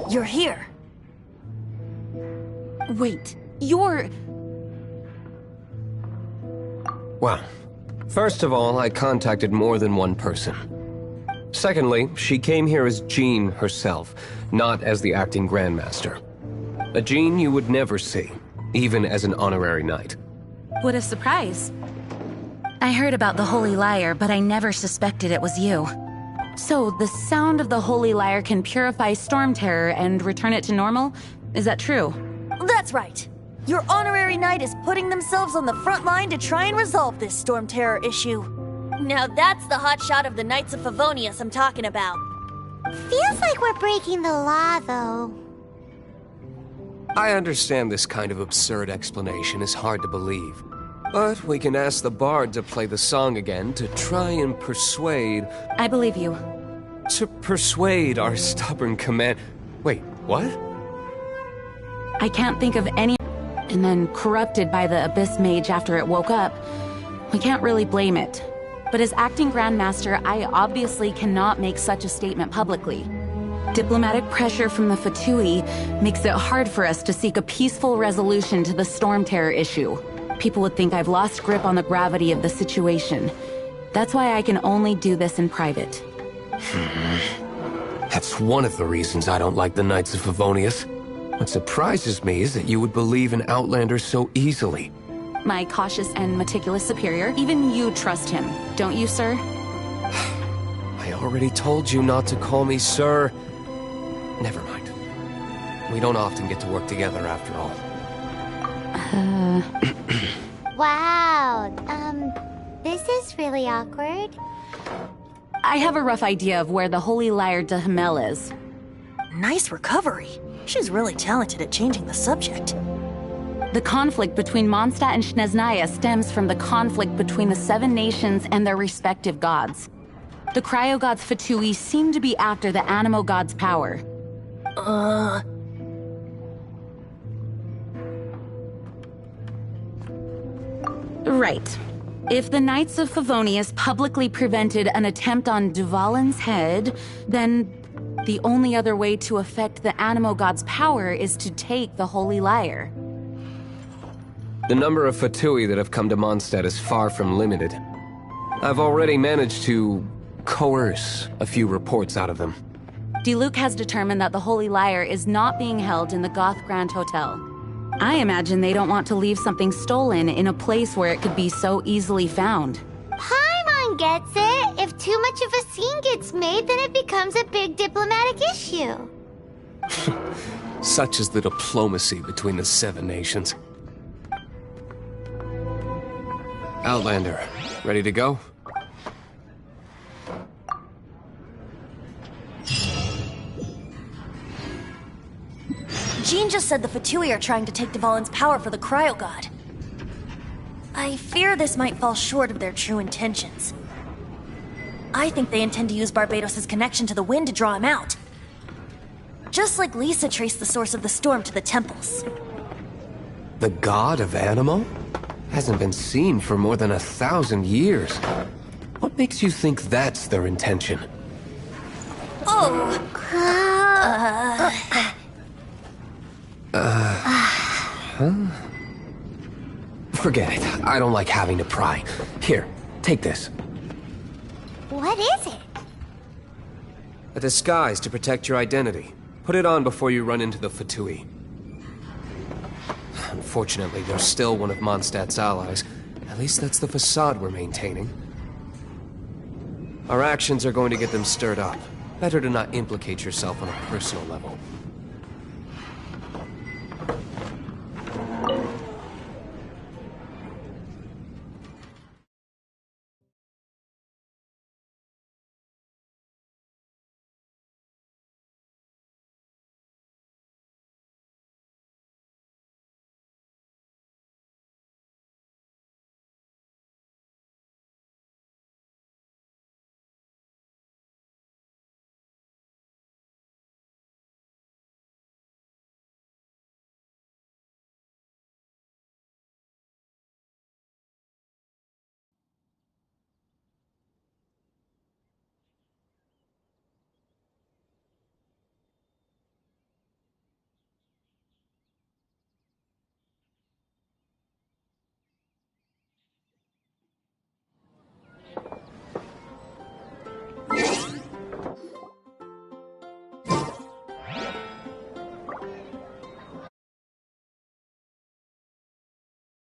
You're here. Wait, you're... Well, first of all, I contacted more than one person. Secondly, she came here as Jean herself, not as the acting Grandmaster. A Jean you would never see, even as an honorary knight. What a surprise. I heard about the Holy Lyre, but I never suspected it was you. So, the sound of the Holy Lyre can purify Storm Terror and return it to normal? Is that true? That's right. Your honorary knight is putting themselves on the front line to try and resolve this Storm Terror issue. Now that's the hotshot of the Knights of Favonius I'm talking about. Feels like we're breaking the law, though. I understand this kind of absurd explanation is hard to believe. But we can ask the bard to play the song again to try and persuade... I believe you. To persuade our stubborn command... Wait, what? I can't think of any... And then corrupted by the Abyss Mage after it woke up. We can't really blame it. But as acting Grandmaster, I obviously cannot make such a statement publicly. Diplomatic pressure from the Fatui makes it hard for us to seek a peaceful resolution to the Storm Terror issue. People would think I've lost grip on the gravity of the situation. That's why I can only do this in private. That's one of the reasons I don't like the Knights of Favonius. What surprises me is that you would believe in Outlander so easily. My cautious and meticulous superior, even you trust him, don't you, sir? I already told you not to call me sir. Never mind. We don't often get to work together after all. Wow, this is really awkward. I have a rough idea of where the Holy Lyre de Himmel is. Nice recovery. She's really talented at changing the subject. The conflict between Mondstadt and Snezhnaya stems from the conflict between the Seven Nations and their respective gods. The cryo-gods Fatui seem to be after the Animo god's power. Right. If the Knights of Favonius publicly prevented an attempt on Dvalin's head, then the only other way to affect the Animo god's power is to take the Holy Lyre. The number of Fatui that have come to Mondstadt is far from limited. I've already managed to coerce a few reports out of them. Diluc has determined that the Holy Lyre is not being held in the Goth Grand Hotel. I imagine they don't want to leave something stolen in a place where it could be so easily found. Paimon gets it. If too much of a scene gets made, then it becomes a big diplomatic issue. Such is the diplomacy between the Seven Nations. Outlander, ready to go? Jean just said the Fatui are trying to take Dvalin's power for the Cryo God. I fear this might fall short of their true intentions. I think they intend to use Barbados' connection to the wind to draw him out. Just like Lisa traced the source of the storm to the temples. The god of Animo? Hasn't been seen for more than 1,000 years. What makes you think that's their intention? Oh! Forget it. I don't like having to pry. Here, take this. What is it? A disguise to protect your identity. Put it on before you run into the Fatui. Unfortunately, they're still one of Mondstadt's allies. At least that's the facade we're maintaining. Our actions are going to get them stirred up. Better to not implicate yourself on a personal level.